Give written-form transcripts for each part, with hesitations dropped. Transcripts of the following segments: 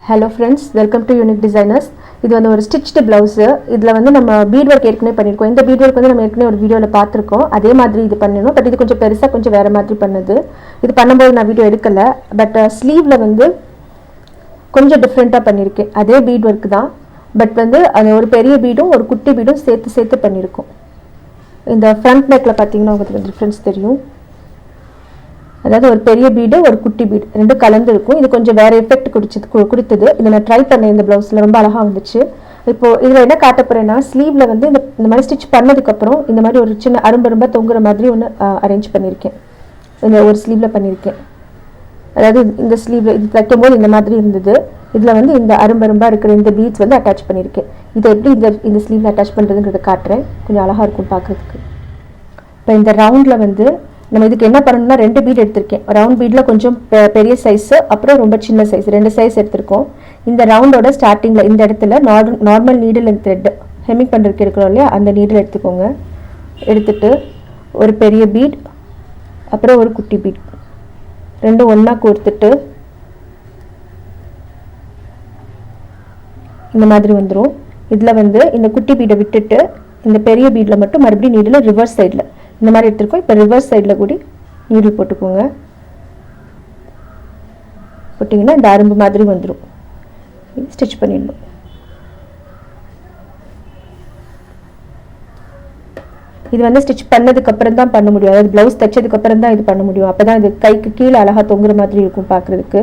Hello friends, welcome to Unique Designers. இது வந்து ஒரு ஸ்டிச்டு பிளவுஸ். இதுல வந்து நம்ம பீட் ஒர்க் ஏற்கனவே பண்ணிருக்கோம். இந்த பீட் ஒர்க் வந்து நம்ம ஏற்கனவே ஒரு வீடியோல பார்த்திருக்கோம். அதே மாதிரி இது பண்ணினோம். பட் இது கொஞ்சம் பெருசா கொஞ்சம் வேற மாதிரி பண்ணுது. இது பண்ணும்போது நான் வீடியோ எடுக்கல. பட் ஸ்லீவ்ல வந்து கொஞ்சம் டிஃபரெண்டா பண்ணிருக்கேன். அதே பீட் ஒர்க் தான். பட் வந்து அது ஒரு பெரிய பீடும் ஒரு குட்டி பீடும் சேர்த்து பண்ணிருக்கோம். இந்த ஃப்ரண்ட் நெக்ல பாத்தீங்கன்னா உங்களுக்கு டிஃபரன்ஸ் தெரியும். அதாவது ஒரு பெரிய பீடு ஒரு குட்டி பீடு ரெண்டும் கலந்து இருக்கும். இது கொஞ்சம் வேற எஃபெக்ட் கொடுத்தது. இதை நான் ட்ரை பண்ணேன். இந்த பிளவுஸ்ல ரொம்ப அழகா வந்துச்சு. இப்போ இதுல என்ன காட்ட போறேன்னா ஸ்லீவ்ல வந்து இந்த மாதிரி ஸ்டிச் பண்ணதுக்கு அப்புறம் இந்த மாதிரி ஒரு சின்ன அரும்பரும்பா தொங்குற மாதிரி ஒன்று அரேஞ்ச் பண்ணியிருக்கேன். இந்த ஒரு ஸ்லீவ்ல பண்ணியிருக்கேன். அதாவது இந்த ஸ்லீவ்ல இது தைக்கும் போது இந்த மாதிரி இருந்தது. இதுல வந்து இந்த அரும்பரும்பா இருக்கிற இந்த பீட்ஸ் வந்து அட்டாச் பண்ணியிருக்கேன். இதை எப்படி இந்த ஸ்லீவ்ல அட்டாச் பண்றதுங்கிறத காட்டுறேன். கொஞ்சம் அழகா இருக்கும் பார்க்கறதுக்கு. இப்போ இந்த ரவுண்ட்ல வந்து நம்ம இதுக்கு என்ன பண்ணணும்னா 2 பீட் எடுத்திருக்கேன். ரவுண்ட் பீட்ல கொஞ்சம் பெரிய சைஸ், அப்புறம் ரொம்ப சின்ன சைஸ், 2 சைஸ் எடுத்திருக்கோம். இந்த ரவுண்டோட ஸ்டார்டிங்ல இந்த இடத்துல normal needle and thread hemming பண்றதுக்கு எடுக்கிறோம் இல்லையா, அந்த நீடில் எடுத்துக்கோங்க. எடுத்துட்டு ஒரு பெரிய பீட் அப்புறம் ஒரு குட்டி பீட் ரெண்டும் ஒண்ணா கோர்த்துட்டு இந்த மாதிரி வந்துடும். இதுல வந்து இந்த குட்டி பீடை விட்டுட்டு இந்த பெரிய பீட்ல மட்டும் மறுபடியும் நீடில் ரிவர்ஸ் சைட்ல இந்த மாதிரி எடுத்துருக்கோம். இப்போ ரிவர்ஸ் சைடில் கூட நீடில் போட்டுக்கோங்க. போட்டிங்கன்னா இந்த அரும்பு மாதிரி வந்துடும். ஸ்டிச் பண்ணிடணும். இது வந்து ஸ்டிச் பண்ணதுக்கு அப்புறம் தான் பண்ண முடியும். அதாவது பிளவுஸ் தைச்சதுக்கு அப்புறம் தான் இது பண்ண முடியும். அப்பதான் இது கைக்கு கீழே அழகா தொங்குற மாதிரி இருக்கும் பார்க்கறதுக்கு.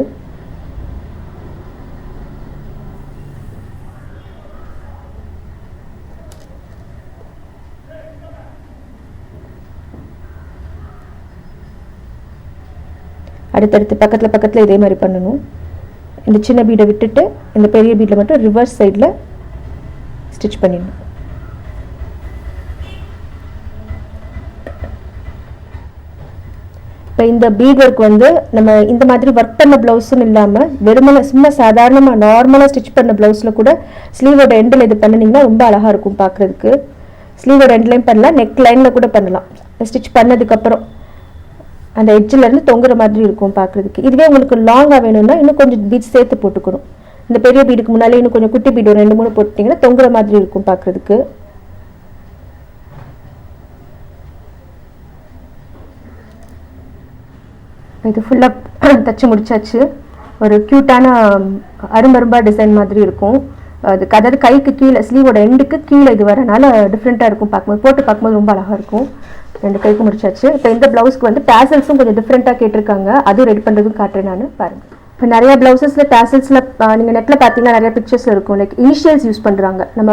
அடுத்தடுத்து பக்கத்தில் இதே மாதிரி பண்ணணும். இந்த சின்ன பீடை விட்டுட்டு இந்த பெரிய பீட்ல மட்டும் ரிவர்ஸ் சைடில் ஸ்டிச் பண்ணிடணும். இப்போ இந்த பீட் ஒர்க் வந்து நம்ம இந்த மாதிரி ஒர்க் பண்ண பிளவுஸ்ன்னு இல்லாமல் வெறுமனை சும்மா சாதாரணமாக நார்மலாக ஸ்டிச் பண்ண பிளவுஸில் கூட ஸ்லீவோட எண்டில் இது பண்ணினீங்கன்னா ரொம்ப அழகாக இருக்கும் பார்க்குறதுக்கு. ஸ்லீவோட எண்ட்லையும் பண்ணலாம், நெக் லைனில் கூட பண்ணலாம். ஸ்டிச் பண்ணதுக்கப்புறம் அந்த எட்ஜில் இருந்து தொங்குற மாதிரி இருக்கும் பார்க்குறதுக்கு. இதுவே உங்களுக்கு லாங்காக வேணும்னா இன்னும் கொஞ்சம் பீட்ஸ் சேர்த்து போட்டுக்கணும். இந்த பெரிய பீடுக்கு முன்னாலே இன்னும் கொஞ்சம் குட்டி பீடு 2-3 போட்டுட்டிங்கன்னா தொங்குற மாதிரி இருக்கும் பார்க்குறதுக்கு. இது ஃபுல்லாக தச்சு முடிச்சாச்சு. ஒரு க்யூட்டான அரும்பரும்பா டிசைன் மாதிரி இருக்கும். அதுக்கு அதாவது கைக்கு கீழே ஸ்லீவோட எண்டுக்கு கீழே இது வரனால டிஃப்ரெண்ட்டாக இருக்கும் பார்க்கும்போது. போட்டு பார்க்கும்போது ரொம்ப அழகாக இருக்கும். 2 கைக்கு முடிச்சாச்சு. இப்போ இந்த பிளவுஸ்க்கு வந்து டேசல்ஸும் கொஞ்சம் டிஃப்ரெண்ட்டாக கேட்டிருக்காங்க. அதுவும் ரெடி பண்ணுறதும் காட்டுறேன் நான் பாருங்க. இப்போ நிறைய பிளவுசஸில் டேசல்ஸில் நீங்கள் நெட்டில் பார்த்தீங்கன்னா நிறைய பிக்சர்ஸில் இருக்கும். லைக் இனிஷியல்ஸ் யூஸ் பண்ணுறாங்க. நம்ம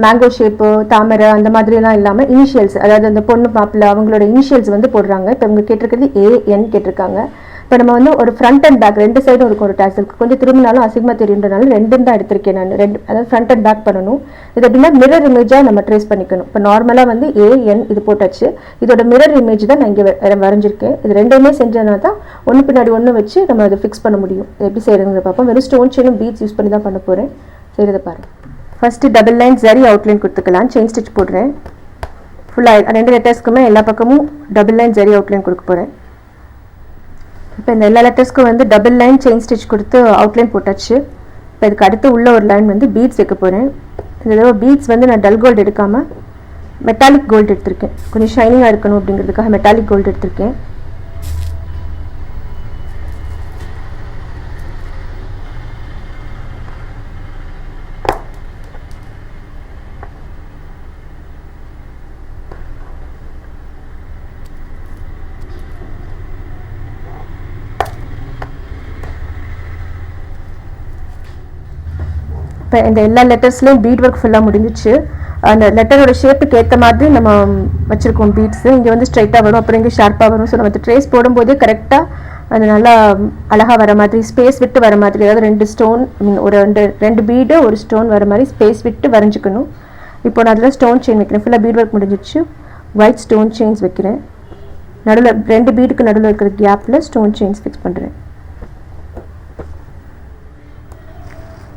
மேங்கோ ஷேப்பு, தாமரை அந்த மாதிரிலாம் இல்லாமல் இனிஷியல்ஸ், அதாவது அந்த பொண்ணு மாப்பிள்ளை அவங்களோட இனிஷியல்ஸ் வந்து போடுறாங்க. இப்போ இவங்க கேட்டிருக்கிறது AN கேட்டிருக்காங்க. இப்போ நம்ம வந்து ஒரு ஃப்ரண்ட் அண்ட் பேக் 2 சைடும் இருக்கும். ஒரு டேசலுக்கு கொஞ்சம் திரும்பினாலும் அசிங்கமாக தெரியுன்றனால 2 தான் எடுத்திருக்கேன் நான். 2 அதாவது ஃப்ரண்ட் அண்ட் பேக் பண்ணணும். இது எப்படின்னா மிரர் இமேஜாக நம்ம ட்ரேஸ் பண்ணிக்கணும். இப்போ நார்மலாக வந்து AN இது போட்டாச்சு. இதோட மிரர் இமேஜ் தான் நான் இங்கே வரைஞ்சிருக்கேன். இது ரெண்டுமே செஞ்சதுனால தான் ஒன்று பின்னாடி ஒன்று வச்சு நம்ம அதை ஃபிக்ஸ் பண்ண முடியும். எப்படி செய்யறதுங்கிற பார்ப்போம். வெறும் ஸ்டோன் செயினும் பீட்ஸ் யூஸ் பண்ணி தான் பண்ண போகிறேன். செய்கிறத பாருங்க. ஃபர்ஸ்ட் டபுள் லைன் சரி அவுட்லைன் கொடுத்துக்கலாம். செயின் ஸ்டிச் போடுறேன். ஃபுல்லாக 2 லெட்டர்ஸ்க்குமே எல்லா பக்கமும் டபுள் லைன் சரி அவுட்லைன் கொடுக்க போகிறேன். இப்போ இந்த எல்லா லெட்டர்ஸ்க்கும் வந்து டபுள் லைன் செயின் ஸ்டிச் கொடுத்து அவுட்லைன் போட்டாச்சு. இப்போ இதுக்கு அடுத்து உள்ள ஒரு லைன் வந்து பீட்ஸ் வைக்க போகிறேன். இந்த தடவை பீட்ஸ் வந்து நான் டல் கோல்டு எடுக்காமல் மெட்டாலிக் கோல்டு எடுத்திருக்கேன். கொஞ்சம் ஷைனிங்காக இருக்கணும் அப்படிங்கிறதுக்காக மெட்டாலிக் கோல்டு எடுத்திருக்கேன். இப்போ இந்த எல்லா லெட்டர்ஸ்லையும் பீட் ஒர்க் ஃபுல்லாக முடிஞ்சிச்சு. அந்த லெட்டரோட ஷேப்புக்கு ஏற்ற மாதிரி நம்ம வச்சுருக்கோம் பீட்ஸு. இங்கே வந்து ஸ்ட்ரைட்டாக வரும், அப்புறம் இங்கே ஷார்ப்பாக வரும். ஸோ நம்ம ட்ரேஸ் போடும்போதே கரெக்டாக அது நல்லா அழகாக வர மாதிரி, ஸ்பேஸ் விட்டு வர மாதிரி, அதாவது 2 ஸ்டோன் ஒரு 2 பீடு ஒரு ஸ்டோன் வர மாதிரி ஸ்பேஸ் விட்டு வரைஞ்சிக்கணும். இப்போ நான் அதில் ஸ்டோன் செயின் வைக்கிறேன். ஃபுல்லாக பீட் ஒர்க் முடிஞ்சிச்சு. ஒயிட் ஸ்டோன் செயின்ஸ் வைக்கிறேன். நடுவில் 2 பீடுக்கு நடுவில் இருக்கிற கேப்பில் ஸ்டோன் செயின்ஸ் ஃபிக்ஸ் பண்ணுறேன்.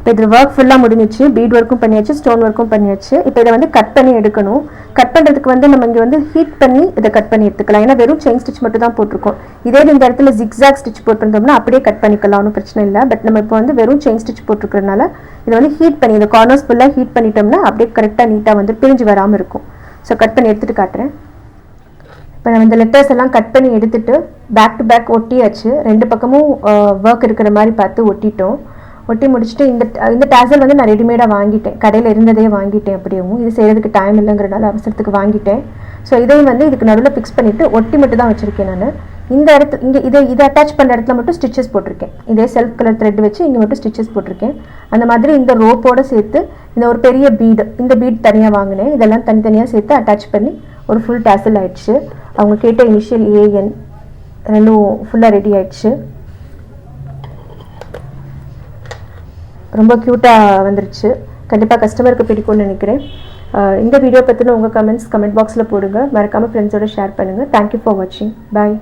இப்போ இது ஒர்க் ஃபுல்லாக முடிஞ்சிச்சு. பீட் ஒர்க்கும் பண்ணியாச்சு, ஸ்டோன் ஒர்க்கும் பண்ணியாச்சு. இப்போ இதை வந்து கட் பண்ணி எடுக்கணும். கட் பண்ணுறதுக்கு வந்து நம்ம இங்கே வந்து ஹீட் பண்ணி இதை கட் பண்ணி எடுத்துக்கலாம். ஏன்னா வெறும் செயின் ஸ்டிச் மட்டும் தான் போட்டிருக்கோம். இதே இந்த இடத்துல ஜிக்ஸாக் ஸ்டிச் போட்டிருந்தோம்னா அப்படியே கட் பண்ணிக்கலாம், ஒன்றும் பிரச்சனை இல்லை. பட் நம்ம இப்போ வந்து வெறும் செயின் ஸ்டிச் போட்டிருக்கிறதுனால இதை வந்து ஹீட் பண்ணி இந்த கார்னர்ஸ் ஃபுல்லாக ஹீட் பண்ணிட்டோம்னா அப்படியே கரெக்டாக நீட்டாக வந்து பிரிஞ்சு வராமல் இருக்கும். ஸோ கட் பண்ணி எடுத்துகிட்டு காட்டுறேன். இப்போ நம்ம இந்த லெட்டர்ஸ் எல்லாம் கட் பண்ணி எடுத்துகிட்டு பேக் டு பேக் ஒட்டியாச்சு. ரெண்டு பக்கமும் ஒர்க் இருக்கிற மாதிரி பார்த்து ஒட்டிட்டோம். ஒட்டி முடிச்சுட்டு இந்த டேசல் வந்து நான் ரெடிமேடாக வாங்கிட்டேன், கடையில் இருந்ததே வாங்கிட்டேன். அப்படியும் இது செய்கிறதுக்கு டைம் இல்லைங்கிறனால அவசரத்துக்கு வாங்கிட்டேன். ஸோ இதையும் வந்து இதுக்கு நடுவில் ஃபிக்ஸ் பண்ணிவிட்டு ஒட்டி மட்டும் தான் வச்சுருக்கேன் நான். இந்த இடத்துல இங்கே இதை அட்டாச் பண்ணுற இடத்துல மட்டும் ஸ்டிச்சஸ் போட்டிருக்கேன். இதே செல்ஃப் கலர் த்ரெட் வச்சு இங்கே மட்டும் ஸ்டிச்சஸ் போட்டிருக்கேன். அந்த மாதிரி இந்த ரோப்போடு சேர்த்து இந்த ஒரு பெரிய பீடு, இந்த பீட் தனியாக வாங்கினேன். இதெல்லாம் தனித்தனியாக சேர்த்து அட்டாச் பண்ணி ஒரு ஃபுல் டேசல் ஆயிடுச்சு. அவங்க கேட்ட இனிஷியல் ஏஎன் ரெண்டும் ஃபுல்லாக ரெடி ஆயிடுச்சு. ரொம்ப க்யூட்டாக வந்துருச்சு. கண்டிப்பாக கஸ்டமருக்கு பிடிக்கும்னு நினைக்கிறேன். இந்த வீடியோ பற்றின உங்கள் கமெண்ட் பாக்ஸில் போடுங்க. மறக்காமல் ஃப்ரெண்ட்ஸோடு ஷேர் பண்ணுங்கள். தேங்க்யூ ஃபார் வாட்சிங். பாய்.